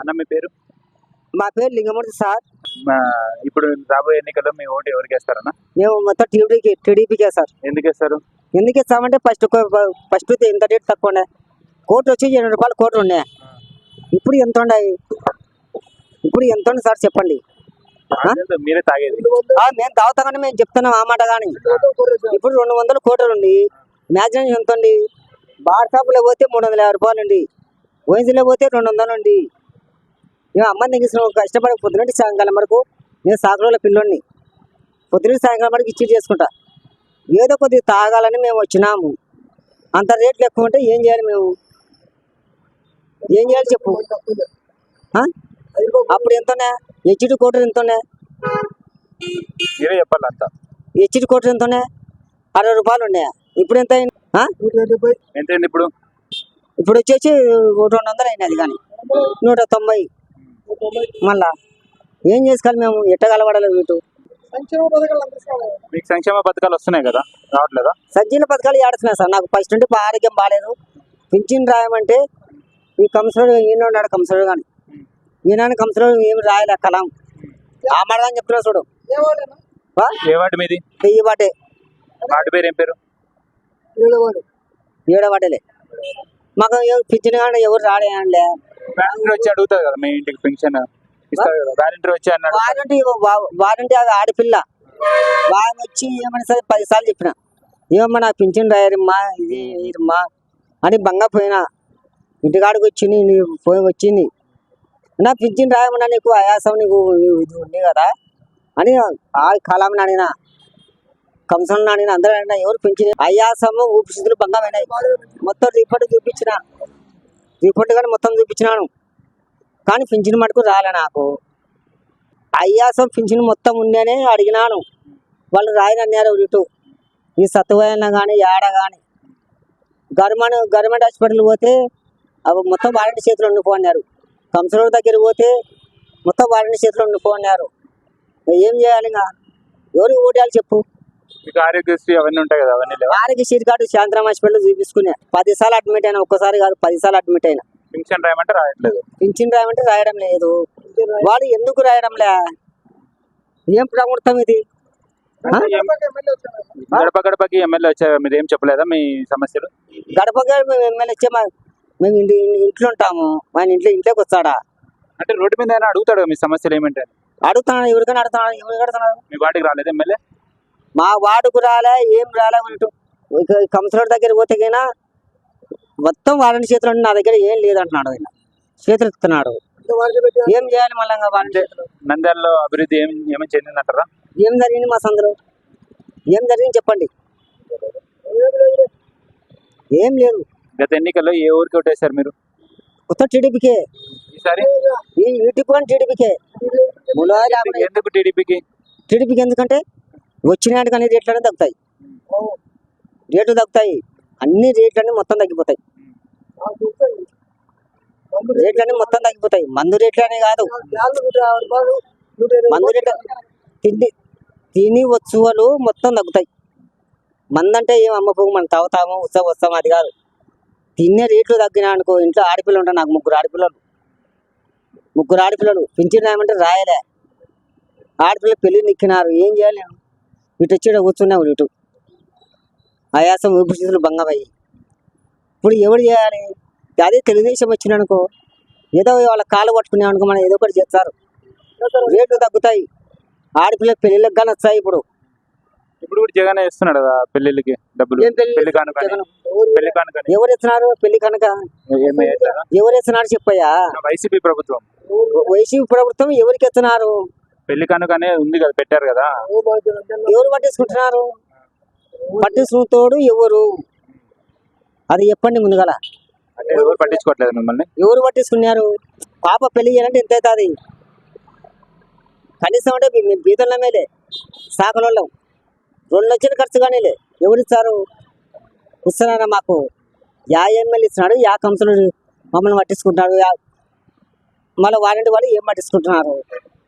అన్న మీ పేరు? మా పేరు లింగమూర్తి సార్. ఇప్పుడు రాబోయే ఎన్నికల్లో మీ ఓటు ఎవరికి వేస్తారన్న? మేము మొత్తం టీడీపీకే సార్. ఎందుకు వేస్తారు? ఎందుకు ఇస్తామంటే ఫస్ట్ ఇంత రేట్ తక్కువ ఉండే, కోట్లు వచ్చి 2 రూపాయలు కోట్లు ఉన్నాయి. ఇప్పుడు ఎంత ఉన్నాయి? ఇప్పుడు ఎంత ఉంది సార్ చెప్పండి. మీరే తాగేది? మేము తాగుతామని మేము చెప్తున్నాం ఆ మాట. కానీ ఇప్పుడు 200 కోట్లు ఉంది. మ్యాక్సిమం ఎంత ఉంది? బార్ షాపులో పోతే 350 రూపాయలు ఉంది. ఓఎన్సీలో పోతే 200 ఉంది. మేము అమ్మని తగ్గిస్తున్నాం. కష్టపడి పొద్దునంటే సాయంకాలం వరకు నేను సాకుల పిల్లోడిని పొద్దున సాయంకాలం వరకు ఇచ్చి చేసుకుంటా. ఏదో కొద్దిగా తాగాలని మేము వచ్చినాము. అంత రేట్లు ఎక్కువ ఉంటే ఏం చేయాలి? మేము ఏం చేయాలి చెప్పు. అప్పుడు ఎంత ఉన్నాయి? హెచ్డి కోటర్ ఎంత ఉన్నాయి? మీరే చెప్పాలి. అంతా హెచ్డి కోటర్ ఎంత ఉన్నాయి? 60 రూపాయలు ఉన్నాయా? ఇప్పుడు ఎంత అయింది? ఎంత అయింది ఇప్పుడు? ఇప్పుడు వచ్చేసి 200 అయినది. కానీ 190. మళ్ళా ఏం చేసుకోవాలి మేము? ఎట్టగలబడాలి వీటు? మీకు సంక్షేమ పథకాలు వస్తున్నాయి కదా, రావట్లేదా? సంక్షేమ పథకాలు ఏడుస్తున్నాయి సార్. నాకు ఫస్ట్ నుండి ఆరోగ్యం బాగాలేదు. పింఛన్ రాయమంటే ఈ కంసరుడు ఈయన ఉన్నాడు. కంసరుడు కానీ ఈయన కంసరుడు ఏమి రాయలే కలం ఆ మాట అని చెప్తున్నా చూడు. ఏ వాటి మీది? ఈ వాటే. వాటి పేరు ఏం పేరు? 7వ వాటలే. మాకు పింఛన్ కానీ ఎవరు రాలేలే. వాలంటీర్ వచ్చి అడుగుతారు కదా మీ ఇంటికి పెన్షన్ ఇస్తారు కదా, వాలంటీర్ వచ్చి అన్నాడు. వారంటీ అది ఆడపిల్ల. వాళ్ళు వచ్చి ఏమని సరే 10 సార్లు చెప్పిన, ఏమమ్మా నాకు పింఛన్ రాయరమ్మా, ఇది ఇరమ్మా అని బంగా పోయినా. ఇంటికాడికి వచ్చింది వచ్చింది నా పింఛన్ రాయమన్నా, నీకు ఆయాసం నీకు ఇది ఉంది కదా అని ఆ కాలం నానినా కంసం నానిన అందరూ అయినా ఎవరు పింఛన్ ఆయాసము ఊపిరితిత్తులు బంగా పోయినాయి. మొత్తం రిపోర్ట్ చూపించిన, రిపోర్ట్ కానీ మొత్తం చూపించినాను. కానీ పింఛన్ మటుకు రాలే నాకు. అయ్యాసం పింఛన్ మొత్తం ఉందనే అడిగినాను. వాళ్ళు రాయనన్నారు. ఇటు ఈ సత్తువైనా కానీ ఏడ కానీ గవర్నమెంట్ హాస్పిటల్ పోతే అవి మొత్తం వారంటీ చేతిలో ఉండిపోన్నారు. కంసరోడ్ దగ్గర పోతే మొత్తం వారంటీ చేతిలో ఉండిపోన్నారు. ఏం చేయాలి? ఇంకా ఎవరికి ఓటేయాలి చెప్పు. మీకు ఆరోగ్యశ్రీ అవన్నీ ఉంటాయి కదా, అవన్నీ లేవా? ఆరోగ్యశ్రీ కార్డు శాంతరాం హాస్పిటల్ చూపించుకునే 10 సార్లు అడ్మిట్ అయినా. ఒక్కసారి కాదు 10 సార్లు అడ్మిట్ అయినా. పింఛన్ రాయమంటే రాయట్లేదు. పింఛన్ రాయమంటే రాయడం లేదు. వాడు ఎందుకు రాయడంలే? ఏం ప్రముఖం ఇది? గడప గడపకి ఎమ్మెల్యే వచ్చారు, మీరు ఏం చెప్పలేదా మీ సమస్యలు? గడపగా మేము ఎమ్మెల్యే వచ్చే మేము ఇంట్లో ఉంటాము. మన ఇంట్లోకి వస్తాడా? అంటే రోడ్డు మీద అయినా అడుగుతాడు మీ సమస్యలు ఏమంటే? అడుగుతున్నాను. ఎవరికైనా అడుగుతున్నాడు. ఎవరికి అడుగుతున్నాడు? మీ వాటికి రాలేదు ఎమ్మెల్యే? మా వార్డుకు రాలే, ఏం రాలే. కంసరోడ్ దగ్గర పోతే కైనా మొత్తం వారంటీ చేతులు నా దగ్గర ఏం లేదంటున్నాడు. ఆయన చేతులు ఎత్తున్నాడు. ఏం చేయాలి మళ్ళీ? నంద్యాలలో అభివృద్ధి ఏమేమి చెందిందంటారా? ఏం జరిగింది మా సందులో? ఏం జరిగింది చెప్పండి. ఏం లేదు. గత ఎన్నికల్లో ఏ ఊరికి ఓటేశారు మీరు? కొత్త టీడీపీకే. ఈసారి ఈ ఇంటికి కూడా టీడీపీకే. ఎందుకు టీడీపీకి? టీడీపీకి ఎందుకంటే వచ్చినాడు కానీ రేట్లనే తగ్గుతాయి. రేట్లు తగ్గుతాయి. అన్ని రేట్లన్నీ మొత్తం తగ్గిపోతాయి. రేట్లన్నీ మొత్తం తగ్గిపోతాయి. మందు రేట్లనే కాదు, మందు రేట్లు తిని వస్తువులు మొత్తం తగ్గుతాయి. మందు అంటే ఏం అమ్మపోగు, మనం తాగుతాము వస్తాము అది కాదు. తినే రేట్లు తగ్గినా అనుకో. ఇంట్లో ఆడపిల్లలు ఉంటారు. నాకు 3 ఆడపిల్లలు. పింఛన్ రాయమంటే రాయలే. ఆడపిల్లలు పెళ్లి నిక్కినారు. ఏం చేయాలి? ఇటు వచ్చి కూర్చున్నావు. ఇటు ఆయాసం ఊపిరితిత్తులు బంగమయ్యి. ఇప్పుడు ఎవరు చేయాలి? అదే తెలుగుదేశం వచ్చిననుకో, ఏదో వాళ్ళ కాళ్ళు పట్టుకున్నాం అనుకో, మనం ఏదో ఒకటి చేస్తారు. రేట్లు తగ్గుతాయి. ఆడపిల్లల పెళ్ళిళ్ళకి కానీ వస్తాయి. ఇప్పుడు కూడా జగన్ ఇస్తున్నాడు కదా పెళ్లిళ్ళకి డబ్బులు. పెళ్లి కానుక ఎవరు ఇస్తున్నారు? పెళ్లి కనుక ఎవరు ఇస్తున్నారు చెప్పయ్యా? వైసీపీ ప్రభుత్వం. వైసీపీ ప్రభుత్వం ఎవరికి ఇస్తున్నారు? పెళ్లి కానుకనే ఉంది కదా, పెట్టారు కదా. ఎవరు పట్టించుకుంటున్నారు? పట్టించుకుంటోడు ఎవరు? అది చెప్పండి ముందుగల. అంటే ఎవరు పట్టించుకోవట్లేదు మిమ్మల్ని? ఎవరు పట్టించుకున్నారు? పాప పెళ్లి చేయాలంటే ఎంత అవుతుంది? కనీసం అంటే మేము బీదల మేలే, సాకనోళ్ళం. 2 లక్షలు ఖర్చు కానీ ఎవరు ఇస్తారు? ఇస్తున్నారా మాకు? యా ఎమ్మెల్యే ఇస్తున్నాడు, యా కంసులు మమ్మల్ని పట్టించుకుంటున్నాడు. మళ్ళీ వారంటీ వాళ్ళు ఏం పట్టించుకుంటున్నారు?